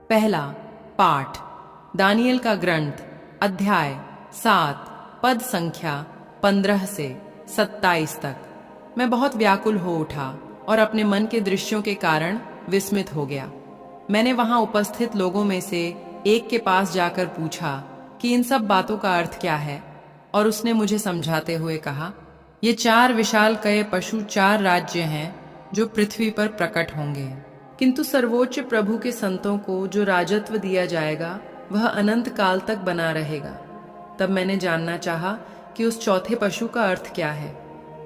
पहला पाठ दानियल का ग्रंथ अध्याय 7 पद संख्या 15 से 27 तक। मैं बहुत व्याकुल हो उठा और अपने मन के दृश्यों के कारण विस्मित हो गया। मैंने वहां उपस्थित लोगों में से एक के पास जाकर पूछा कि इन सब बातों का अर्थ क्या है, और उसने मुझे समझाते हुए कहा, ये 4 विशालकाय पशु 4 राज्य हैं जो पृथ्वी पर प्रकट होंगे, किंतु सर्वोच्च प्रभु के संतों को जो राजत्व दिया जाएगा वह अनंत काल तक बना रहेगा। तब मैंने जानना चाहा कि उस चौथे पशु का अर्थ क्या है,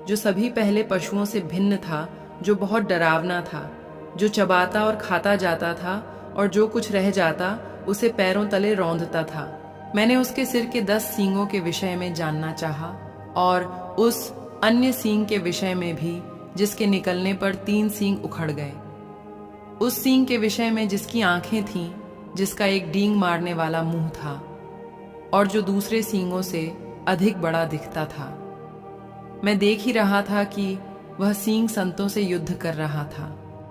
जो सभी पहले पशुओं से भिन्न था, जो बहुत डरावना था, जो चबाता और खाता जाता था और जो कुछ रह जाता उसे पैरों तले रौंदता था। मैंने उसके सिर के 10 सींगों के विषय में जानना चाहा और उस अन्य सींग के विषय में भी जिसके निकलने पर 3 सींग उखड़ गए, उस सींग के विषय में जिसकी आंखें थीं, जिसका एक डींग मारने वाला मुंह था और जो दूसरे सींगों से अधिक बड़ा दिखता था। मैं देख ही रहा था कि वह सींग संतों से युद्ध कर रहा था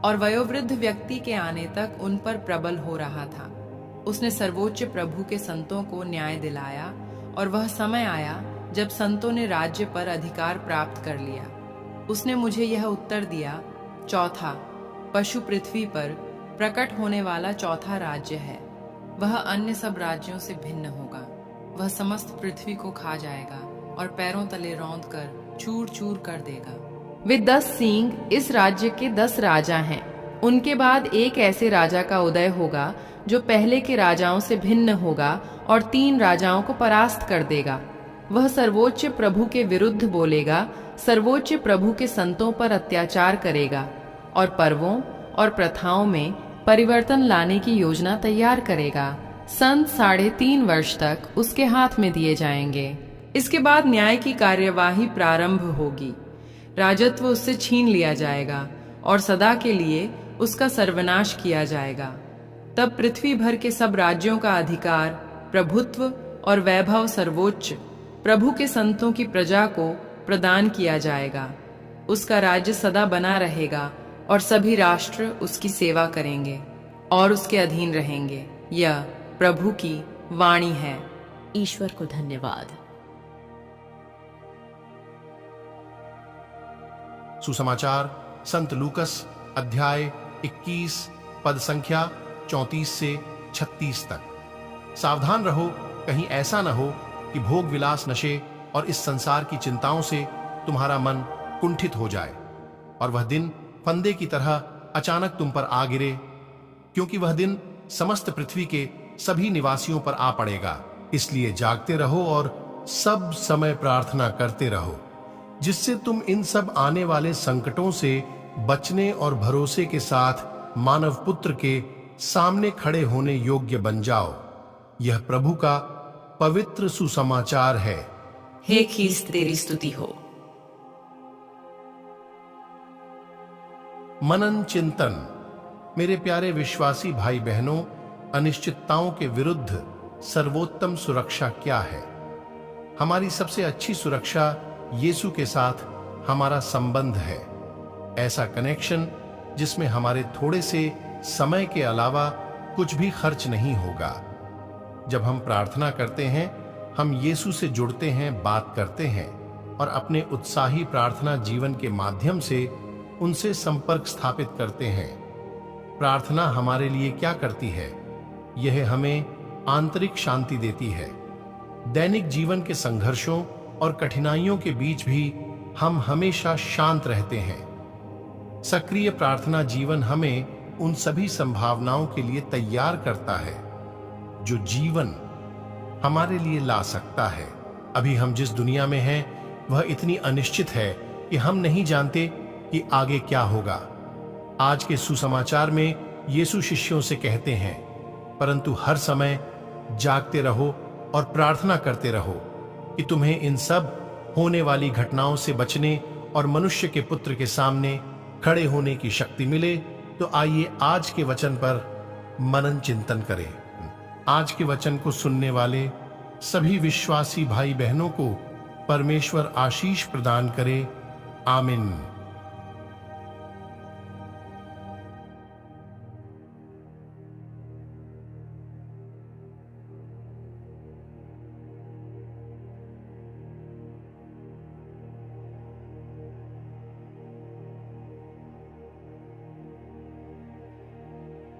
और वयोवृद्ध व्यक्ति के आने तक उन पर प्रबल हो रहा था। उसने सर्वोच्च प्रभु के संतों को न्याय दिलाया और वह समय आया जब संतों ने राज्य पर अधिकार प्राप्त कर लिया। उसने मुझे यह उत्तर दिया, चौथा पशु पृथ्वी पर प्रकट होने वाला चौथा राज्य है। वह अन्य सब राज्यों से भिन्न होगा। वह समस्त पृथ्वी को खा जाएगा और पैरों तले रौंद कर चूर चूर कर देगा। वे 10 सींग इस राज्य के 10 राजा हैं। उनके बाद एक ऐसे राजा का उदय होगा जो पहले के राजाओं से भिन्न होगा और 3 राजाओं को परास्त कर देगा। वह सर्वोच्च प्रभु के विरुद्ध बोलेगा, सर्वोच्च प्रभु के संतों पर अत्याचार करेगा और पर्वों और प्रथाओं में परिवर्तन लाने की योजना तैयार करेगा। संत 3.5 वर्ष तक उसके हाथ में दिए जाएंगे। इसके बाद न्याय की कार्यवाही प्रारंभ होगी। राजत्व उससे छीन लिया जाएगा और सदा के लिए उसका सर्वनाश किया जाएगा। तब पृथ्वी भर के सब राज्यों का अधिकार, प्रभुत्व और वैभव सर्वोच्च प्रभु के संतों की प्रजा को प्रदान किया जाएगा। उसका राज्य सदा बना रहेगा और सभी राष्ट्र उसकी सेवा करेंगे और उसके अधीन रहेंगे। यह प्रभु की वाणी है। ईश्वर को धन्यवाद। सुसमाचार संत लूकस अध्याय 21 पद संख्या 34 से 36 तक। सावधान रहो, कहीं ऐसा न हो कि भोग विलास, नशे और इस संसार की चिंताओं से तुम्हारा मन कुंठित हो जाए और वह दिन फंदे की तरह अचानक तुम पर आ गिरे, क्योंकि वह दिन समस्त पृथ्वी के सभी निवासियों पर आ पड़ेगा। इसलिए जागते रहो और सब समय प्रार्थना करते रहो, जिससे तुम इन सब आने वाले संकटों से बचने और भरोसे के साथ मानव पुत्र के सामने खड़े होने योग्य बन जाओ। यह प्रभु का पवित्र सुसमाचार है। हे ख्रीस्त, तेरी स्तुति हो। मनन चिंतन। मेरे प्यारे विश्वासी भाई बहनों, अनिश्चितताओं के विरुद्ध सर्वोत्तम सुरक्षा क्या है? हमारी सबसे अच्छी सुरक्षा यीशु के साथ हमारा संबंध है। ऐसा कनेक्शन जिसमें हमारे थोड़े से समय के अलावा कुछ भी खर्च नहीं होगा। जब हम प्रार्थना करते हैं, हम यीशु से जुड़ते हैं, बात करते हैं और अपने उत्साही प्रार्थना जीवन के माध्यम से उनसे संपर्क स्थापित करते हैं। प्रार्थना हमारे लिए क्या करती है? यह हमें आंतरिक शांति देती है। दैनिक जीवन के संघर्षों और कठिनाइयों के बीच भी हम हमेशा शांत रहते हैं। सक्रिय प्रार्थना जीवन हमें उन सभी संभावनाओं के लिए तैयार करता है जो जीवन हमारे लिए ला सकता है। अभी हम जिस दुनिया में हैं वह इतनी अनिश्चित है कि हम नहीं जानते कि आगे क्या होगा। आज के सुसमाचार में यीशु शिष्यों से कहते हैं, परंतु हर समय जागते रहो और प्रार्थना करते रहो कि तुम्हें इन सब होने वाली घटनाओं से बचने और मनुष्य के पुत्र के सामने खड़े होने की शक्ति मिले। तो आइए आज के वचन पर मनन चिंतन करें। आज के वचन को सुनने वाले सभी विश्वासी भाई बहनों को परमेश्वर आशीष प्रदान करे। आमीन।